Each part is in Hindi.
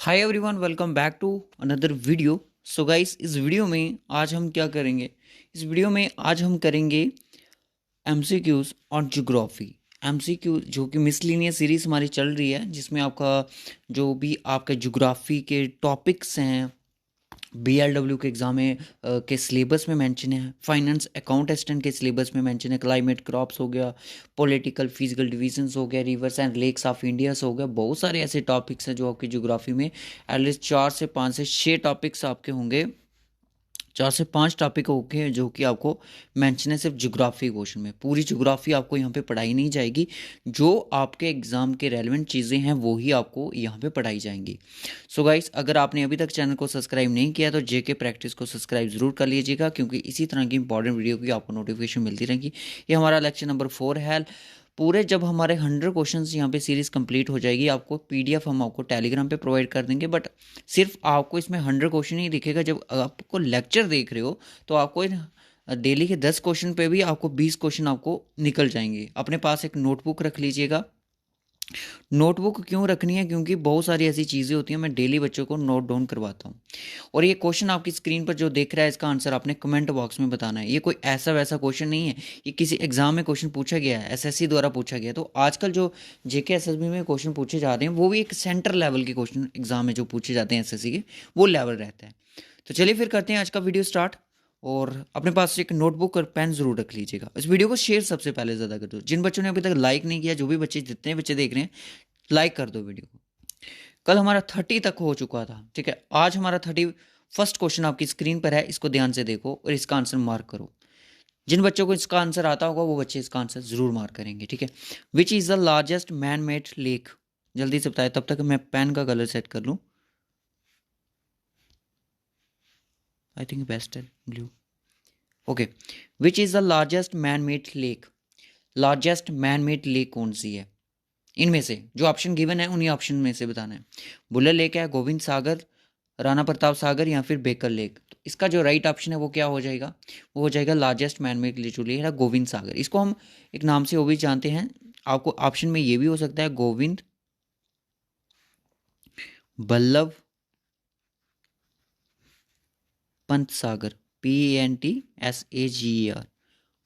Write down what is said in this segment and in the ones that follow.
Hi everyone, welcome back to another video. So guys, इस वीडियो में आज हम क्या करेंगे? इस वीडियो में आज हम करेंगे एमसीक्यूज और ज्योग्राफी। एमसीक्यू जो कि मिसलिनियस सीरीज हमारी चल रही है, जिसमें आपका जो भी आपके ज्योग्राफी के टॉपिक्स हैं बीएलडब्ल्यू के एग्जाम में के सिलेबस में मेंशन है, फाइनेंस अकाउंट असिस्टेंट के सिलेबस में मेंशन है, क्लाइमेट क्रॉप्स हो गया, पॉलिटिकल फिजिकल डिवीजन्स हो गया, rivers and lakes of India's हो गया। बहुत सारे ऐसे टॉपिक्स हैं जो आपकी ज्योग्राफी में एटलीस्ट 4 से 5 से 6 टॉपिक्स आपके होंगे। 4 से 5 टॉपिक होंगे जो कि आपको मेंशन है सिर्फ ज्योग्राफी क्वेश्चन में। पूरी ज्योग्राफी आपको यहाँ पे पढ़ाई नहीं जाएगी। जो आपके एग्जाम के रेलेवेंट चीज़ें हैं वो ही आपको यहाँ पे पढ़ाई जाएंगी। सो गाइस, अगर आपने अभी तक चैनल को सब्सक्राइब नहीं किया तो जेके प्रैक्टिस को सब्सक्राइब जरूर कर लीजिएगा, क्योंकि इसी तरह की इंपॉर्टेंट वीडियो की आपको नोटिफिकेशन मिलती रहेगी। ये हमारा लेक्चर नंबर 4 है। पूरे जब हमारे 100 क्वेश्चंस यहाँ पे सीरीज कंप्लीट हो जाएगी, आपको पीडीएफ हम आपको टेलीग्राम पे प्रोवाइड कर देंगे। बट सिर्फ आपको इसमें 100 क्वेश्चन ही दिखेगा। जब आपको लेक्चर देख रहे हो तो आपको डेली के 10 क्वेश्चन पे भी आपको 20 क्वेश्चन आपको निकल जाएंगे। अपने पास एक नोटबुक रख लीजिएगा। नोटबुक क्यों रखनी है? क्योंकि बहुत सारी ऐसी चीज़ें होती हैं, मैं डेली बच्चों को नोट डाउन करवाता हूँ। और ये क्वेश्चन आपकी स्क्रीन पर जो देख रहा है, इसका आंसर आपने कमेंट बॉक्स में बताना है। ये कोई ऐसा वैसा क्वेश्चन नहीं है, ये किसी एग्जाम में क्वेश्चन पूछा गया है, एसएससी द्वारा पूछा गया है। तो आजकल जो जेके एसएसबी में क्वेश्चन पूछे जा रहे हैं वो भी एक सेंटर लेवल के क्वेश्चन एग्जाम में जो पूछे जाते हैं एसएससी के, वो लेवल रहता है। तो चलिए फिर करते हैं आज का वीडियो स्टार्ट। और अपने पास एक नोटबुक और पेन जरूर रख लीजिएगा। इस वीडियो को शेयर सबसे पहले ज़्यादा कर दो। जिन बच्चों ने अभी तक लाइक नहीं किया, जो भी बच्चे जितने बच्चे देख रहे हैं, लाइक कर दो वीडियो को। कल हमारा 30 तक हो चुका था, ठीक है। आज हमारा 31st क्वेश्चन आपकी स्क्रीन पर है, इसको ध्यान से देखो और इसका आंसर मार्क करो। जिन बच्चों को इसका आंसर आता होगा वो बच्चे इसका आंसर जरूर मार्क करेंगे, ठीक है। Which is the largest man made lake? जल्दी से बताए, तब तक मैं पेन का कलर सेट कर लूँ। आई थिंक बेस्ट है blue. Okay. Which is the largest man made lake? Largest man made lake कौन सी है? इनमें से जो ऑप्शन गिवन है उन्हीं ऑप्शन में से बताना है। बुल्लर लेक है, गोविंद सागर, राणा प्रताप सागर या फिर बेकर लेक। तो इसका जो राइट ऑप्शन है वो क्या हो जाएगा? वो हो जाएगा लार्जेस्ट मैन मेड लेक जो है गोविंद सागर। इसको हम एक नाम से वो भी जानते हैं। आपको ऑप्शन में ये भी हो सकता है गोविंद बल्लभ पंत सागर, PANTSAGER,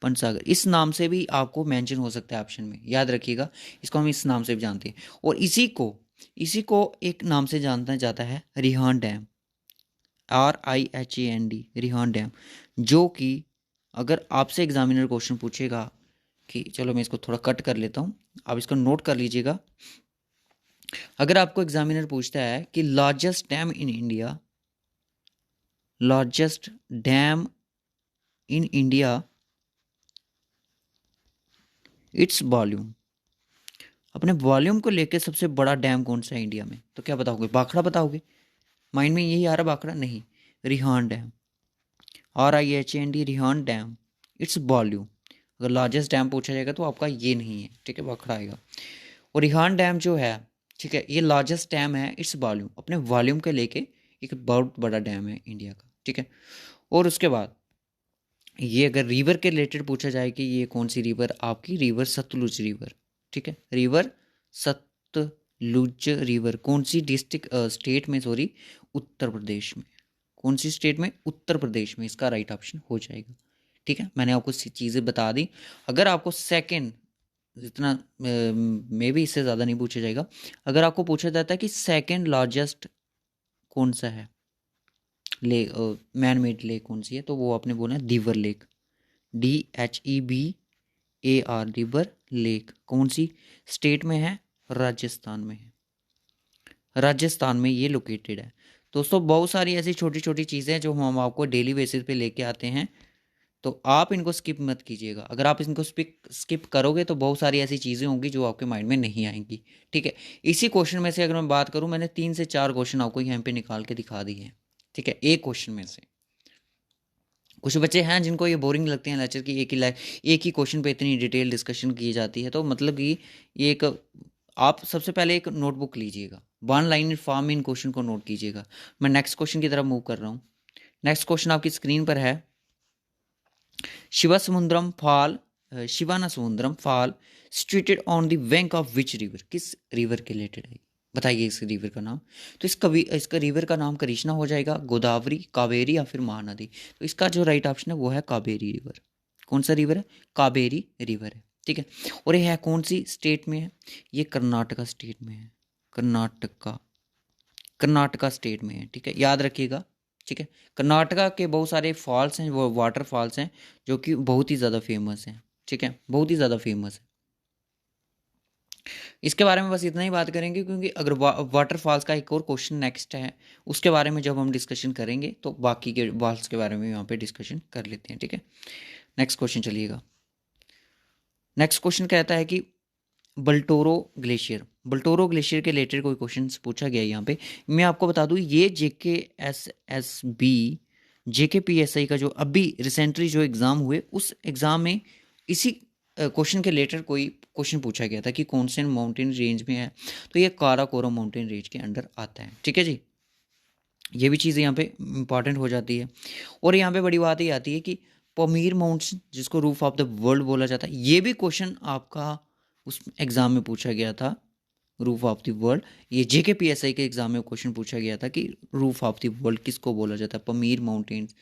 पंत सागर। इस नाम से भी आपको मेंशन हो सकता है ऑप्शन में, याद रखिएगा। इसको हम इस नाम से भी जानते हैं। और इसी को एक नाम से जानना जाता है Rihan dam, RIHAND, Rihan dam. जो कि अगर आपसे एग्जामिनर क्वेश्चन पूछेगा कि, चलो मैं इसको थोड़ा कट कर लेता हूँ, आप इसको नोट कर लीजिएगा। अगर आपको एग्जामिनर पूछता है कि largest dam in India, largest dam in India, its volume, अपने वॉल्यूम को लेके सबसे बड़ा डैम कौन सा है इंडिया में, तो क्या बताओगे? भाखड़ा बताओगे? माइंड में यही आ रहा, भाखड़ा नहीं, Rihan dam, RIHAND, Rihan dam, its volume. अगर लार्जेस्ट डैम पूछा जाएगा तो आपका ये नहीं है, ठीक है, भाखड़ा आएगा। और रिहान डैम जो है, ठीक है, ये लार्जेस्ट डैम है, इट्स वॉल्यूम, अपने वॉल्यूम के लेके एक बहुत बड़ा डैम है इंडिया का, ठीक है। और उसके बाद ये अगर रिवर के रिलेटेड पूछा जाए कि ये कौन सी रिवर, आपकी रिवर सतलुज रिवर, ठीक है, रिवर सतलुज रिवर कौन सी डिस्ट्रिक्ट स्टेट में, सॉरी, उत्तर प्रदेश में। कौन सी स्टेट में? उत्तर प्रदेश में। इसका राइट ऑप्शन हो जाएगा, ठीक है। मैंने आपको चीज़ें बता दी। अगर आपको सेकंड, जितना मे भी इससे ज़्यादा नहीं पूछा जाएगा, अगर आपको पूछा जाता है कि सेकंड लार्जेस्ट कौन सा है लेक, मैन मेड लेक कौन सी है, तो वो आपने बोला है दीवर लेक, DHEBAR, रिवर लेक। कौन सी स्टेट में है? राजस्थान में है। राजस्थान में ये लोकेटेड है। दोस्तों, बहुत सारी ऐसी छोटी छोटी चीज़ें हैं जो हम आपको डेली बेसिस पे लेके आते हैं, तो आप इनको स्किप मत कीजिएगा। अगर आप इनको स्किप करोगे तो बहुत सारी ऐसी चीज़ें होंगी जो आपके माइंड में नहीं आएंगी, ठीक है। इसी क्वेश्चन में से अगर मैं बात करूं, मैंने 3 से 4 क्वेश्चन आपको यहाँ पे निकाल के दिखा दिए हैं, ठीक है, एक क्वेश्चन में से। कुछ बच्चे हैं जिनको ये बोरिंग लगते हैं लेक्चर की, एक ही क्वेश्चन पे इतनी डिटेल डिस्कशन की जाती है। तो मतलब कि ये एक, आप सबसे पहले एक नोटबुक लीजिएगा, 1 लाइन फॉर्म में इन क्वेश्चन को नोट कीजिएगा। मैं नेक्स्ट क्वेश्चन की तरफ मूव कर रहा हूँ। नेक्स्ट क्वेश्चन आपकी स्क्रीन पर है। Shivasamudram fall, Shivanasamudram fall situated on the bank of which river? किस रिवर के रिलेटेड है? बताइए इस रिवर का नाम। तो इसका रिवर का नाम कृष्णा हो जाएगा, गोदावरी, कावेरी या फिर महानदी। तो इसका जो राइट ऑप्शन है वो है कावेरी रिवर। कौन सा रिवर है? कावेरी रिवर है। ठीक है। और ये है कौन सी स्टेट में है? ये कर्नाटका स्टेट में है। कर्नाटका, कर्नाटका स्टेट में है। ठीक है, याद रखिएगा। ठीक है। कर्नाटका के बहुत सारे फॉल्स हैं, वो वाटर फॉल्स हैं जो कि बहुत ही ज़्यादा फेमस हैं। ठीक है, बहुत ही ज़्यादा फेमस है। इसके बारे में बस इतना ही बात करेंगे, क्योंकि अगर वाटरफॉल्स का एक और क्वेश्चन नेक्स्ट है, उसके बारे में जब हम डिस्कशन करेंगे तो बाकी के फॉल्स के बारे में यहाँ पे डिस्कशन कर लेते हैं। ठीक है, नेक्स्ट क्वेश्चन चलिएगा। नेक्स्ट क्वेश्चन कहता है कि बल्टोरो ग्लेशियर के रिलेटेड कोई क्वेश्चन पूछा गया है यहाँ पे। मैं आपको बता दूँ, ये JKPSI का जो अभी रिसेंटली जो एग्ज़ाम हुए, उस एग्ज़ाम में इसी क्वेश्चन के रिलेटेड कोई क्वेश्चन पूछा गया था कि कौन से माउंटेन रेंज में है। तो ये काराकोरम माउंटेन रेंज के अंडर आता है। ठीक है जी, ये भी चीज़ यहाँ पे इंपॉर्टेंट हो जाती है। और यहाँ पे बड़ी बात ये आती है कि पमीर माउंटेन, जिसको रूफ ऑफ द वर्ल्ड बोला जाता है, ये भी क्वेश्चन आपका उस एग्ज़ाम में पूछा गया था। रूफ ऑफ द वर्ल्ड, ये JKPSI के एग्ज़ाम में क्वेश्चन पूछा गया था कि रूफ ऑफ द वर्ल्ड किसको बोला जाता है? पमीर माउंटेन्स।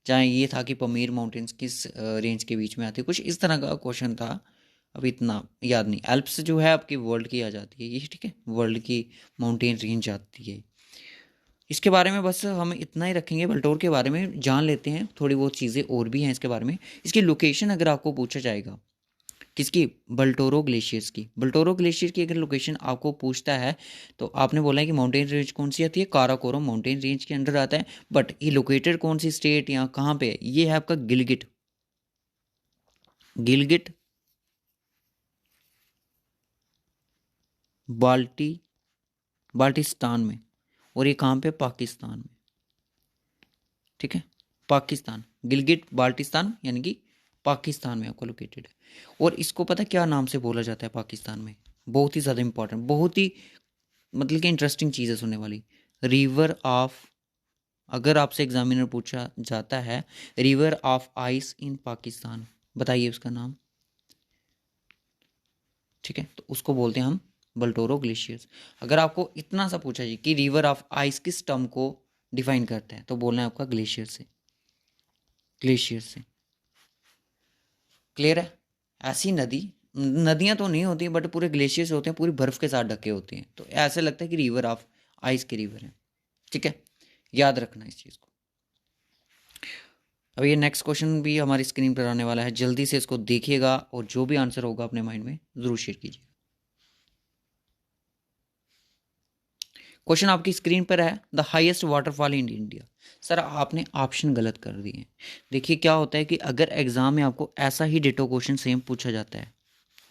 चाहे ये था कि पमीर माउंटेन्स किस रेंज के बीच में आती है, कुछ इस तरह का क्वेश्चन था। अब इतना याद नहीं। एल्प्स जो है आपकी वर्ल्ड की आ जाती है ये। ठीक है, वर्ल्ड की माउंटेन रेंज आती है। इसके बारे में बस हम इतना ही रखेंगे। बल्टोर के बारे में जान लेते हैं, थोड़ी बहुत चीज़ें और भी हैं इसके बारे में। इसकी लोकेशन अगर आपको पूछा जाएगा, किसकी? बल्टोरो ग्लेशियर्स की। बल्टोरो ग्लेशियर की अगर लोकेशन आपको पूछता है, तो आपने बोला है कि माउंटेन रेंज कौन सी आती है? काराकोरम माउंटेन रेंज के अंडर आता है। बट ये लोकेटेड कौन सी स्टेट या कहाँ पे है? ये है आपका गिलगिट, गिलगिट बाल्टिस्तान में। और ये कहाँ पे? पाकिस्तान में। ठीक है, पाकिस्तान, गिलगिट बाल्टिस्तान यानी कि पाकिस्तान में आपको लोकेटेड है। और इसको पता क्या नाम से बोला जाता है पाकिस्तान में? बहुत ही ज़्यादा इंपॉर्टेंट, बहुत ही मतलब कि इंटरेस्टिंग चीज़ है सुनने वाली। रिवर ऑफ, अगर आपसे एग्जामिनर पूछा जाता है river of ice in Pakistan, बताइए उसका नाम। ठीक है, तो उसको बोलते हैं हम बल्टोरो ग्लेशियर्स। अगर आपको इतना सा पूछा जाए कि रिवर ऑफ आइस किस टर्म को डिफाइन करते हैं, तो बोलना है आपका ग्लेशियर से, ग्लेशियर से। क्लियर है? ऐसी नदियाँ तो नहीं होती बट पूरे ग्लेशियर्स होते हैं, पूरी बर्फ़ के साथ ढके होते हैं, तो ऐसे लगता है कि रिवर ऑफ आइस के रिवर है। ठीक है, याद रखना इस चीज़ को। अब ये नेक्स्ट क्वेश्चन भी हमारी स्क्रीन पर आने वाला है, जल्दी से इसको देखिएगा और जो भी आंसर होगा अपने माइंड में ज़रूर शेयर कीजिए। क्वेश्चन आपकी स्क्रीन पर है, the highest waterfall in India. Sir आपने ऑप्शन गलत कर दिए हैं। देखिए क्या होता है कि अगर एग्जाम में आपको ऐसा ही डिटो क्वेश्चन सेम पूछा जाता है,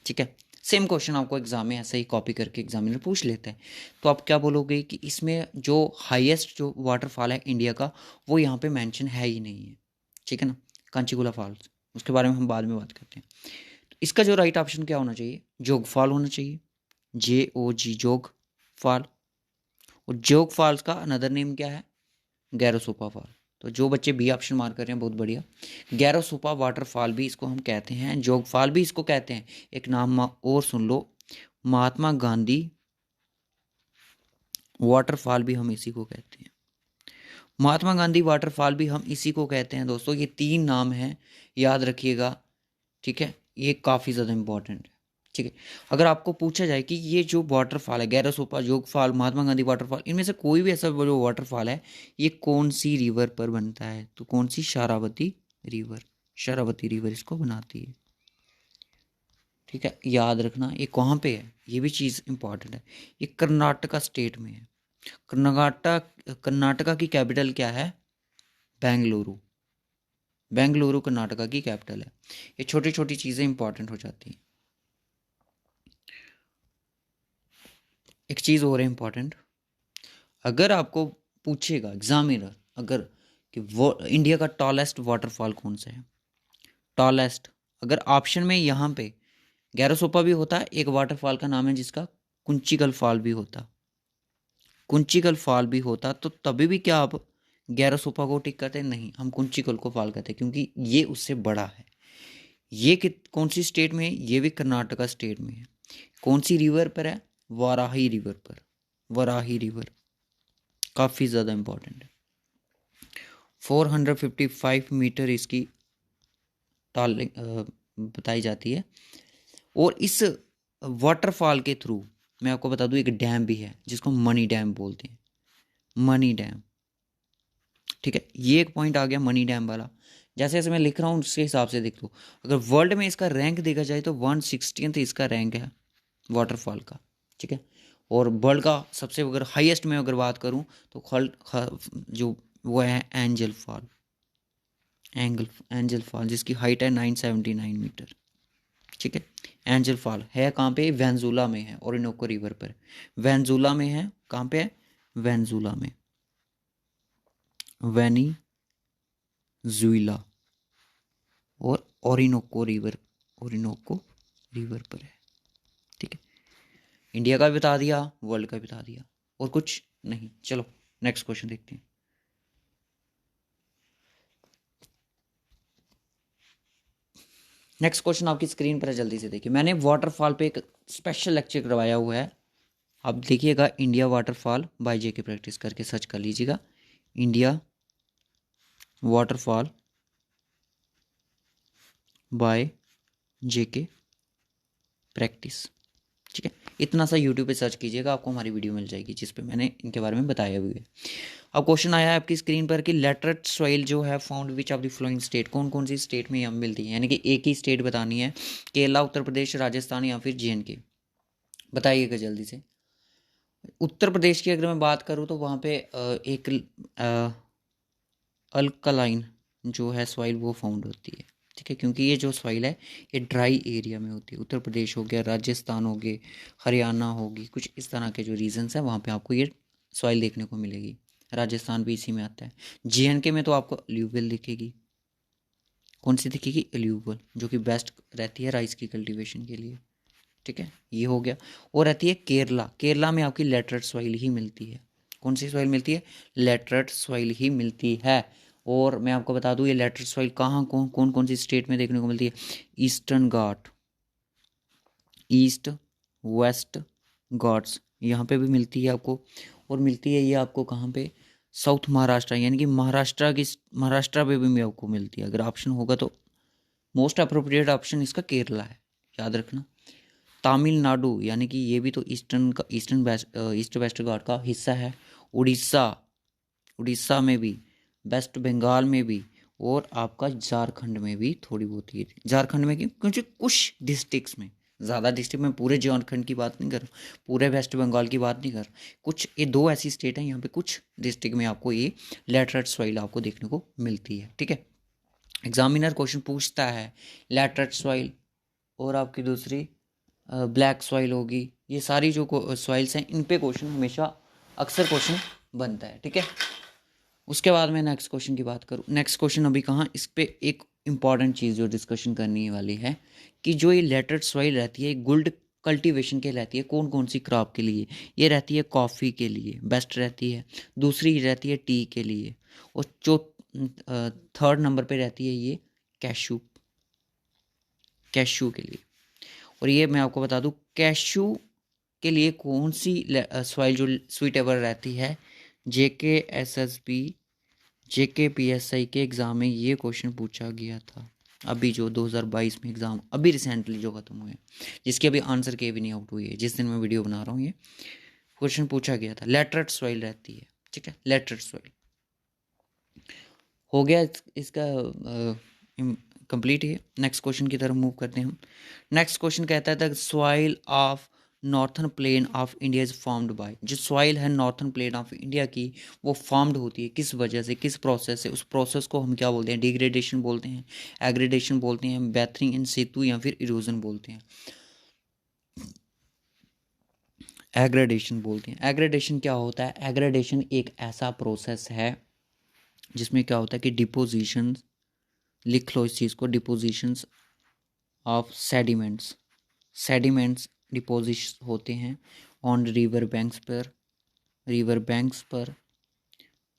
ठीक है, सेम क्वेश्चन आपको एग्जाम में ऐसा ही कॉपी करके एग्जामिनर पूछ लेते हैं, तो आप क्या बोलोगे कि इसमें जो हाईएस्ट जो वाटरफॉल है इंडिया का, वो यहाँ पे मेंशन है ही नहीं है। ठीक है ना, कांचीगुला फॉल्स, उसके बारे में हम बाद में बात करते हैं। तो इसका जो राइट ऑप्शन क्या होना चाहिए? जोग फॉल होना चाहिए, JOG, जोग फॉल। और जोग फॉल्स का अनदर नेम क्या है? गैरोसोपा फॉल। तो जो बच्चे बी ऑप्शन मार्क कर रहे हैं बहुत बढ़िया। गैरोसोपा वाटरफॉल भी इसको हम कहते हैं, जोग फॉल भी इसको कहते हैं। एक नाम और सुन लो, महात्मा गांधी वाटरफॉल भी हम इसी को कहते हैं। महात्मा गांधी वाटरफॉल भी हम इसी को कहते हैं दोस्तों। ये 3 नाम हैं, याद रखिएगा। ठीक है, ये काफ़ी ज़्यादा इंपॉर्टेंट है। ठीक है, अगर आपको पूछा जाए कि ये जो वाटरफॉल है, गैरोसोपा, जोग फॉल, महात्मा गांधी वाटरफॉल, इनमें से कोई भी ऐसा जो वाटरफॉल है, ये कौन सी रिवर पर बनता है? तो कौन सी? शारावती रिवर। शारावती रिवर इसको बनाती है। ठीक है, याद रखना ये कहाँ पे है, ये भी चीज़ इंपॉर्टेंट है। ये कर्नाटका स्टेट में है। कर्नाटका की कैपिटल क्या है? बेंगलुरु। बेंगलुरु कर्नाटका की कैपिटल है। ये छोटी छोटी चीज़ें इंपॉर्टेंट हो जाती हैं। एक चीज़ और है इंपॉर्टेंट, अगर आपको पूछेगा एग्जामिनर, अगर कि वो इंडिया का टॉलेस्ट वाटरफॉल कौन सा है, टॉलेस्ट, अगर ऑप्शन में यहाँ पे गैरोसोपा भी होता है, एक वाटरफॉल का नाम है जिसका कुंचिकल फॉल भी होता, कुंचिकल फॉल भी होता, तो तभी भी क्या आप गैरोसोपा को टिक करते? नहीं, हम कुंचिकल को फॉल करते क्योंकि ये उससे बड़ा है। ये कौन सी स्टेट में है? ये भी कर्नाटका स्टेट में है। कौन सी रिवर पर है? वाराही रिवर पर। वराही रिवर, काफ़ी ज़्यादा इम्पोर्टेंट है। 455 मीटर इसकी टाल बताई जाती है। और इस वाटरफॉल के थ्रू मैं आपको बता दूं एक डैम भी है जिसको मनी डैम बोलते हैं, मनी डैम। ठीक है, ये एक पॉइंट आ गया मनी डैम वाला। जैसे जैसे मैं लिख रहा हूँ उसके हिसाब से देख लो, अगर वर्ल्ड में इसका रैंक देखा जाए तो 160th इसका रैंक है वाटरफॉल का। ठीक है, और वर्ल्ड का सबसे अगर हाईएस्ट में अगर बात करूँ तो जो वो है एंजल फॉल, एंजल फॉल जिसकी हाइट है 979 मीटर। ठीक है, एंजल फॉल है कहाँ पे, वेंजुला में है, ओरिनोको रिवर पर वेंजुला में है। कहाँ पे है, वेंजुला में, वेनीजुएला, और ओरिनोको रिवर, ओरिनोको रिवर पर है। ठीक है, इंडिया का भी बता दिया, वर्ल्ड का भी बता दिया, और कुछ नहीं। चलो नेक्स्ट क्वेश्चन देखते हैं। नेक्स्ट क्वेश्चन आपकी स्क्रीन पर है, जल्दी से देखिए। मैंने वाटरफॉल पे एक स्पेशल लेक्चर करवाया हुआ है, आप देखिएगा, India waterfall by JK practice करके सर्च कर लीजिएगा, India waterfall by JK practice. ठीक है, इतना सा यूट्यूब पे सर्च कीजिएगा, आपको हमारी वीडियो मिल जाएगी जिस पे मैंने इनके बारे में बताया हुआ है। अब क्वेश्चन आया है आपकी स्क्रीन पर कि लेटरेट सॉइल जो है found which of the flowing state, कौन कौन सी स्टेट में हम मिलती है, यानी कि एक ही स्टेट बतानी है, केरला, उत्तर प्रदेश, राजस्थान या फिर JNK। बताइएगा जल्दी से। उत्तर प्रदेश की अगर मैं बात करूँ तो वहाँ पे एक अल्कलाइन जो है सॉइल वो फाउंड होती है। ठीक है, क्योंकि ये जो सॉइल है ये ड्राई एरिया में होती है। उत्तर प्रदेश हो गया, राजस्थान हो गए, हरियाणा होगी, कुछ इस तरह के जो रीजन्स हैं वहाँ पे आपको ये सॉइल देखने को मिलेगी। राजस्थान भी इसी में आता है। JNK में तो आपको एल्यूवियल दिखेगी। कौन सी दिखेगी, एल्यूवियल, जो कि बेस्ट रहती है राइस की कल्टीवेशन के लिए। ठीक है, ये हो गया। और रहती है केरला, केरला में आपकी लेटरेट सॉइल ही मिलती है। कौन सी सॉइल मिलती है, लेटरेट सॉइल ही मिलती है। और मैं आपको बता दूं ये लेटरेट सॉइल कहाँ कौन कौन सी स्टेट में देखने को मिलती है, ईस्टर्न घाट, ईस्ट वेस्ट घाट्स यहाँ पे भी मिलती है आपको। और मिलती है ये आपको कहाँ पे, साउथ महाराष्ट्र, यानी कि महाराष्ट्र पे भी आपको मिलती है। अगर ऑप्शन होगा तो मोस्ट अप्रोप्रिएट ऑप्शन इसका केरला है, याद रखना। तमिलनाडु, यानी कि ये भी तो ईस्ट वेस्ट घाट का हिस्सा है। उड़ीसा, उड़ीसा में भी, वेस्ट बंगाल में भी, और आपका झारखंड में भी थोड़ी बहुत ही। झारखंड में क्योंकि कुछ डिस्ट्रिक्ट्स में, ज़्यादा डिस्ट्रिक्ट में, पूरे झारखंड की बात नहीं कर रहा, पूरे वेस्ट बंगाल की बात नहीं कर रहा, कुछ ये दो ऐसी स्टेट हैं यहाँ पे, कुछ डिस्ट्रिक्ट में आपको ये लैटरेट सॉइल आपको देखने को मिलती है। ठीक है, एग्जामिनर क्वेश्चन पूछता है लैटरेट सॉइल और आपकी दूसरी ब्लैक सॉइल होगी, ये सारी जो सॉइल्स हैं इन पे क्वेश्चन हमेशा अक्सर क्वेश्चन बनता है। ठीक है, उसके बाद मैं नेक्स्ट क्वेश्चन की बात करूँ, नेक्स्ट क्वेश्चन अभी कहाँ, इस पे एक इंपॉर्टेंट चीज़ जो डिस्कशन करनी वाली है कि जो ये लेटरेट सॉइल रहती है गुल्ड कल्टीवेशन के रहती है कौन कौन सी क्रॉप के लिए, ये रहती है कॉफ़ी के लिए बेस्ट रहती है, दूसरी रहती है टी के लिए, और जो थर्ड नंबर पे रहती है ये कैशू, कैशू के लिए। और ये मैं आपको बता दूं कैशू के लिए कौन सी सॉइल जो सुइटेबल रहती है, JKSSB JKPSI के एग्ज़ाम में ये क्वेश्चन पूछा गया था, अभी जो 2022 में एग्ज़ाम अभी रिसेंटली जो ख़त्म हुए, जिसकी अभी आंसर के भी नहीं आउट हुई है, जिस दिन मैं वीडियो बना रहा हूँ ये क्वेश्चन पूछा गया था। लेटरेट सॉइल रहती है। ठीक है, लेटरेट सॉइल हो गया इसका कंप्लीट है। नेक्स्ट क्वेश्चन की तरफ मूव करते हैं हम। नेक्स्ट क्वेश्चन कहता है the soil of northern plain of India is formed by, जो सॉइल है नॉर्थन प्लेन ऑफ इंडिया की वो फॉर्म्ड होती है किस वजह से, किस प्रोसेस से, उस प्रोसेस को हम क्या बोलते हैं, डिग्रेडेशन बोलते हैं, एग्रेडेशन बोलते हैं, बेथरिंग इन सितु या फिर इरोजन बोलते हैं। एग्रेडेशन बोलते हैं। एग्रेडेशन क्या होता है, एग्रेडेशन एक ऐसा प्रोसेस है जिसमें क्या होता है कि डिपोजिशन, लिख लो इस चीज़ को, depositions of sediments, sediments deposit होते हैं ऑन रिवर बैंक्स पर, रिवर बैंक्स पर,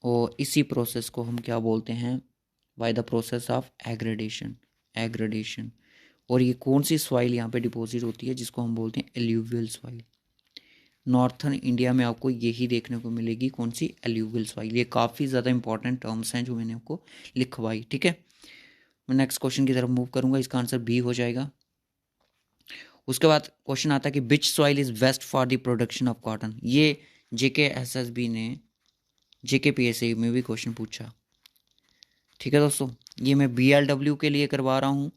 और इसी प्रोसेस को हम क्या बोलते हैं, by the process of aggradation, aggradation. और ये कौन सी सॉइल यहाँ पे डिपॉजिट होती है जिसको हम बोलते हैं एल्यूवियल सॉइल, नॉर्थर्न इंडिया में आपको यही देखने को मिलेगी, कौन सी, एल्यूवियल सॉइल। ये काफ़ी ज़्यादा इंपॉर्टेंट टर्म्स हैं जो मैंने आपको लिखवाई, ठीक है। मैं नेक्स्ट क्वेश्चन की तरफ मूव करूंगा, इसका आंसर बी हो जाएगा। उसके बाद क्वेश्चन आता है कि विच soil is best for the production of cotton. ये JKSSB ने JKPSC में भी क्वेश्चन पूछा, ठीक है दोस्तों। ये मैं BLW के लिए करवा रहा हूँ,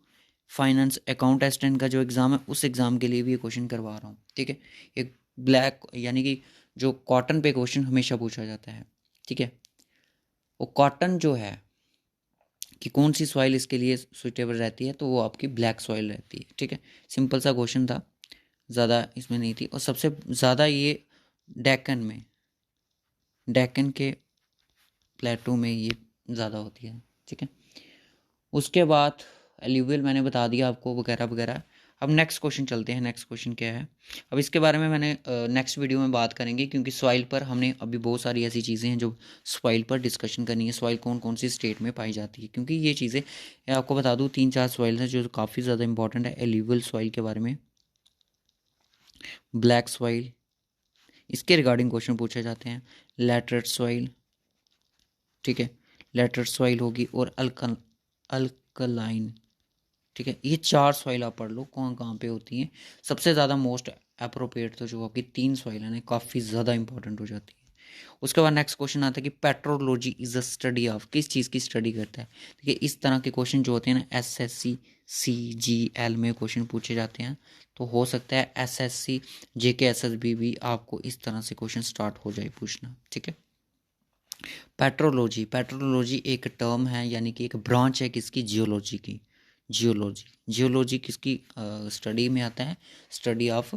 फाइनेंस अकाउंट असिस्टेंट का जो एग्ज़ाम है उस एग्ज़ाम के लिए भी ये क्वेश्चन करवा रहा हूँ, ठीक है। एक ब्लैक यानी कि जो कॉटन पे क्वेश्चन हमेशा पूछा जाता है, ठीक है। वो कॉटन जो है कि कौन सी सॉइल इसके लिए सुटेबल रहती है, तो वो आपकी ब्लैक सॉइल रहती है, ठीक है। सिंपल सा क्वेश्चन था, ज़्यादा इसमें नहीं थी। और सबसे ज़्यादा ये डेक्कन के प्लेटो में ये ज़्यादा होती है, ठीक है। उसके बाद एल्यूवियल मैंने बता दिया आपको, वगैरह वगैरह। अब नेक्स्ट क्वेश्चन चलते हैं। नेक्स्ट क्वेश्चन क्या है, अब इसके बारे में मैंने नेक्स्ट वीडियो में बात करेंगे, क्योंकि सॉइल पर हमने अभी बहुत सारी ऐसी चीज़ें हैं जो सॉइल पर डिस्कशन करनी है। सॉइल कौन कौन सी स्टेट में पाई जाती है, क्योंकि ये चीज़ें आपको बता दूँ 3-4 सॉइल हैं जो काफ़ी ज़्यादा इंपॉर्टेंट है। एल्यूवियल सॉइल के बारे में, ब्लैक सॉइल, इसके रिगार्डिंग क्वेश्चन पूछे जाते हैं। लैटरेट सॉइल, ठीक है, लैटरेट सॉइल होगी, और अल्कलाइन, ठीक है। ये 4 सॉइल आप पढ़ लो कौन कहाँ पे होती हैं। सबसे ज़्यादा मोस्ट अप्रोप्रिएट तो जो आपकी 3 सॉइल है ना, काफ़ी ज़्यादा इंपॉर्टेंट हो जाती है। उसके बाद नेक्स्ट क्वेश्चन आता है कि petrology is a study of, किस चीज़ की स्टडी करता है। देखिए इस तरह के क्वेश्चन जो होते हैं ना, SSC CGL में क्वेश्चन पूछे जाते हैं, तो हो सकता है SSC JKSSB भी आपको इस तरह से क्वेश्चन स्टार्ट हो जाए पूछना, ठीक है। पेट्रोलॉजी एक टर्म है, यानी कि एक ब्रांच है किसकी, जियोलॉजी की। जियोलॉजी किसकी स्टडी में आता है, स्टडी ऑफ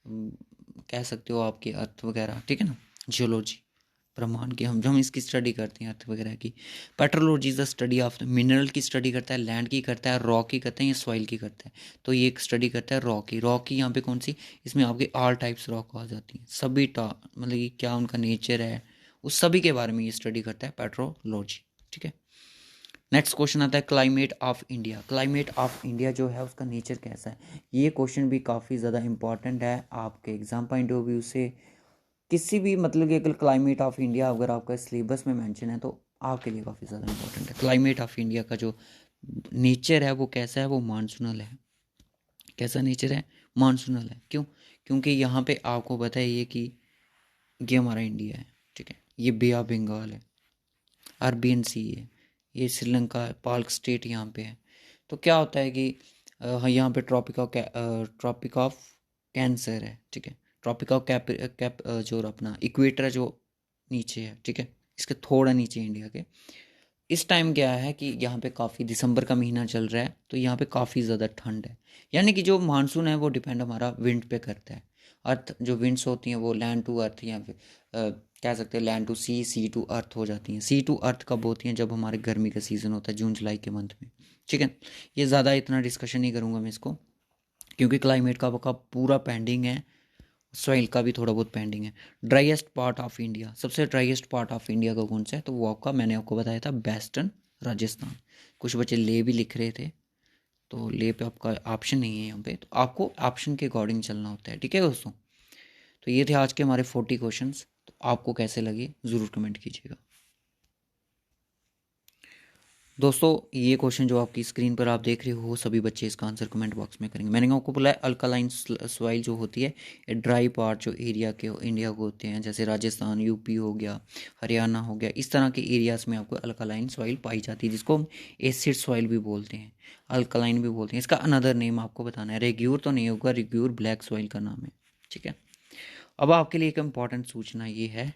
कह सकते हो आपके अर्थ वगैरह, ठीक है ना। जियोलॉजी ब्रह्मांड की, हम इसकी स्टडी करते हैं, अर्थ वगैरह की। Petrology is the study of mineral की स्टडी करता है, लैंड की करता है, रॉक की करता है, या सॉइल की करता है। तो ये एक स्टडी करता है रॉक की। रॉक की यहाँ पे कौन सी, इसमें आपके ऑल टाइप्स रॉक आ जाती हैं, सभी मतलब कि क्या उनका नेचर है, उस सभी के बारे में ये स्टडी करता है पेट्रोलॉजी, ठीक है। नेक्स्ट क्वेश्चन आता है climate of India. Climate of India जो है उसका नेचर कैसा है, ये क्वेश्चन भी काफ़ी ज़्यादा इंपॉर्टेंट है आपके एग्जाम पॉइंट ऑफ व्यू से। किसी भी मतलब कि अगर क्लाइमेट ऑफ इंडिया अगर आपका सिलेबस में मेंशन है तो आपके लिए काफ़ी ज़्यादा इंपॉर्टेंट है। क्लाइमेट ऑफ इंडिया का जो नेचर है वो कैसा है, वो मानसूनल है। कैसा नेचर है, मानसूनल है। क्यों, क्योंकि यहाँ पे आपको पता है ये कि ये हमारा इंडिया है, ठीक है। ये बे ऑफ बंगाल है, अरबियन सी है, ये श्रीलंका है, पाल्क स्टेट यहाँ पे है। तो क्या होता है कि यहाँ पे ट्रॉपिक ऑफ कैंसर है, ठीक है। ट्रॉपिक ऑफ कैप जो अपना इक्वेटर है जो नीचे है, ठीक है, इसके थोड़ा नीचे इंडिया के। इस टाइम क्या है कि यहाँ पे काफ़ी दिसंबर का महीना चल रहा है, तो यहाँ पे काफ़ी ज़्यादा ठंड है। यानी कि जो मानसून है वो डिपेंड हमारा विंड पे करता है। अर्थ जो विंड्स होती हैं वो लैंड टू अर्थ, या फिर कह सकते हैं land to sea, sea to earth हो जाती हैं। सी टू अर्थ कब होती हैं, जब हमारे गर्मी का सीज़न होता है, जून जुलाई के मंथ में, ठीक है। ये ज़्यादा इतना डिस्कशन नहीं करूँगा मैं इसको, क्योंकि क्लाइमेट का पूरा पेंडिंग है, सॉइल का भी थोड़ा बहुत पेंडिंग है। ड्राइएस्ट पार्ट ऑफ इंडिया, सबसे ड्राइएस्ट पार्ट ऑफ इंडिया का कौन सा है, तो वो आपका मैंने आपको बताया था वेस्टर्न राजस्थान। कुछ बच्चे ले भी लिख रहे थे, तो ले पे आपका ऑप्शन नहीं है यहाँ पे, तो आपको ऑप्शन के अकॉर्डिंग चलना होता है, ठीक है दोस्तों। तो ये थे आज के हमारे 40 क्वेश्चंस। तो आपको कैसे लगे ज़रूर कमेंट कीजिएगा दोस्तों। ये क्वेश्चन जो आपकी स्क्रीन पर आप देख रहे हो, सभी बच्चे इसका आंसर कमेंट बॉक्स में करेंगे। मैंने आपको बोला है अल्कालाइन सॉइल जो होती है, ये ड्राई पार्ट जो एरिया के इंडिया को होते हैं, जैसे राजस्थान, यूपी हो गया, हरियाणा हो गया, इस तरह के एरियाज़ में आपको अल्कालाइन सॉइल पाई जाती है, जिसको हम एसिड सॉइल भी बोलते हैं, अल्कालाइन भी बोलते हैं। इसका अनदर नेम आपको बताना है, रेग्यूर तो नहीं होगा, रेग्यूर ब्लैक सॉइल का नाम है, ठीक है। अब आपके लिए एक इम्पॉर्टेंट सूचना ये है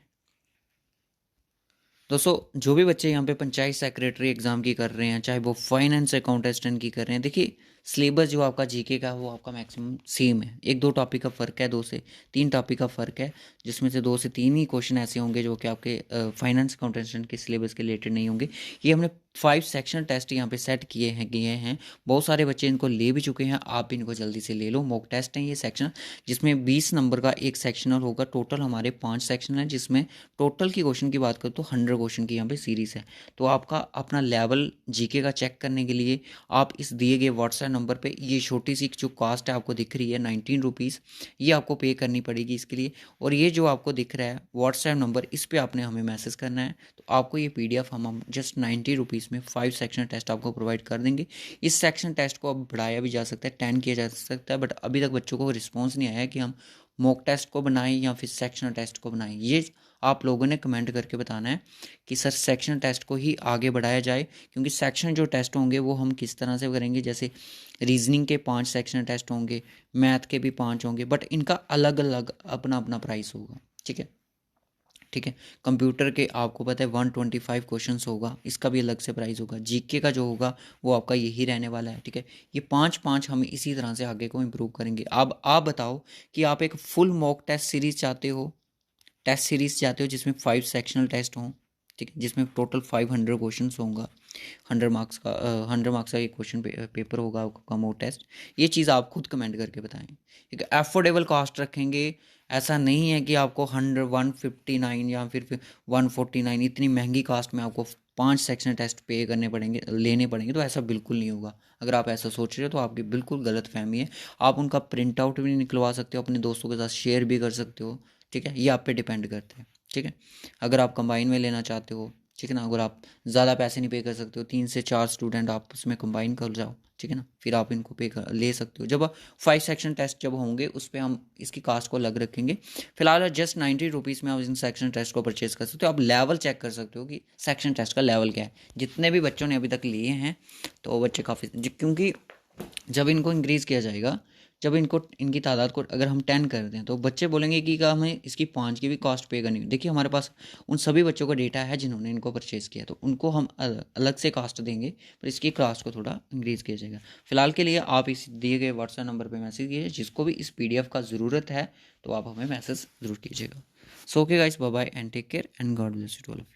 दोस्तों, जो भी बच्चे यहाँ पे पंचायत सेक्रेटरी एग्जाम की कर रहे हैं, चाहे वो फाइनेंस अकाउंट असिस्टेंट की कर रहे हैं, देखिए सिलेबस जो आपका जीके का वो आपका मैक्सिमम सेम है। 1-2 टॉपिक का फ़र्क है, 2 से 3 टॉपिक का फ़र्क है, जिसमें से 2 से 3 ही क्वेश्चन ऐसे होंगे जो कि आपके फाइनेंस अकाउंट असिस्टेंट के सिलेबस के रिलेटेड नहीं होंगे। ये हमने 5 सेक्शनल टेस्ट यहाँ पे सेट किए हैं। बहुत सारे बच्चे इनको ले भी चुके हैं, आप भी इनको जल्दी से ले लो। मॉक टेस्ट हैं ये सेक्शन, जिसमें 20 नंबर का एक सेक्शनल होगा। टोटल हमारे 5 सेक्शन हैं, जिसमें टोटल की क्वेश्चन की बात करें तो 100 क्वेश्चन की यहाँ पे सीरीज़ है। तो आपका अपना लेवल जीके का चेक करने के लिए आप इस दिए गए व्हाट्सएप नंबर पे ये छोटी सी जो कास्ट है आपको दिख रही है 19 रुपीज़, ये आपको पे करनी पड़ेगी इसके लिए। और ये जो आपको दिख रहा है व्हाट्सएप नंबर, इस पर आपने हमें मैसेज करना है। तो आपको ये PDF हम जस्ट 90 रुपीज़ में 5 सेक्शन टेस्ट आपको प्रोवाइड कर देंगे। इस सेक्शन टेस्ट को अब बढ़ाया भी जा सकता है, 10 किया जा सकता है, बट अभी तक बच्चों को रिस्पॉन्स नहीं आया है कि हम मॉक टेस्ट को बनाएं या फिर सेक्शनल टेस्ट को बनाएं। ये आप लोगों ने कमेंट करके बताना है कि सर सेक्शन टेस्ट को ही आगे बढ़ाया जाए, क्योंकि सेक्शन जो टेस्ट होंगे वो हम किस तरह से करेंगे, जैसे रीजनिंग के 5 सेक्शन टेस्ट होंगे, मैथ के भी 5 होंगे, बट इनका अलग अलग अपना अपना प्राइस होगा। ठीक है, ठीक है। कंप्यूटर के आपको पता है 125 क्वेश्चंस होगा, इसका भी अलग से प्राइस होगा। जीके का जो होगा वो आपका यही रहने वाला है। ठीक है, ये 5 हम इसी तरह से आगे को इम्प्रूव करेंगे। अब आप बताओ कि आप एक फुल मॉक टेस्ट सीरीज चाहते हो, टेस्ट सीरीज चाहते हो जिसमें 5 सेक्शनल टेस्ट हों, ठीक है, जिसमें टोटल 500 क्वेश्चन होगा, 100 मार्क्स का एक क्वेश्चन पेपर होगा आपका मॉक टेस्ट। ये चीज़ आप खुद कमेंट करके बताएं। ठीक है, अफोर्डेबल कॉस्ट रखेंगे, ऐसा नहीं है कि आपको 159 या फिर 149 इतनी महंगी कास्ट में आपको 5 सेक्शन टेस्ट पे करने पड़ेंगे, लेने पड़ेंगे, तो ऐसा बिल्कुल नहीं होगा। अगर आप ऐसा सोच रहे हो तो आपकी बिल्कुल गलत फहमी है। आप उनका प्रिंट आउट भी निकलवा सकते हो, अपने दोस्तों के साथ शेयर भी कर सकते हो। ठीक है, ये आप पे डिपेंड करते हैं। ठीक है, अगर आप कंबाइन में लेना चाहते हो, ठीक है ना, अगर आप ज़्यादा पैसे नहीं पे कर सकते हो, 3 से 4 स्टूडेंट आप उसमें कंबाइन कर जाओ, ठीक है ना, फिर आप इनको ले सकते हो। जब 5 सेक्शन टेस्ट जब होंगे उस पर हम इसकी कास्ट को अलग रखेंगे। फिलहाल जस्ट 90 रुपीज़ में आप इन सेक्शन टेस्ट को परचेज कर सकते हो। आप लेवल चेक कर सकते हो कि सेक्शन टेस्ट का लेवल क्या है। जितने भी बच्चों ने अभी तक लिए हैं तो वो बच्चे काफ़ी, क्योंकि जब इनको इंक्रीज़ किया जाएगा, जब इनको इनकी तादाद को अगर हम 10 कर दें तो बच्चे बोलेंगे कि क्या हमें इसकी 5 की भी कॉस्ट पे करनी है। देखिए हमारे पास उन सभी बच्चों का डेटा है जिन्होंने इनको परचेज़ किया, तो उनको हम अलग से कास्ट देंगे, पर इसकी कास्ट को थोड़ा इंक्रीज़ किया जाएगा। फिलहाल के लिए आप इस दिए गए व्हाट्सएप नंबर पर मैसेज कीजिए। जिसको भी इस PDF का ज़रूरत है तो आप हमें मैसेज ज़रूर कीजिएगा। So okay guys, bye bye and take care and God bless you all of you.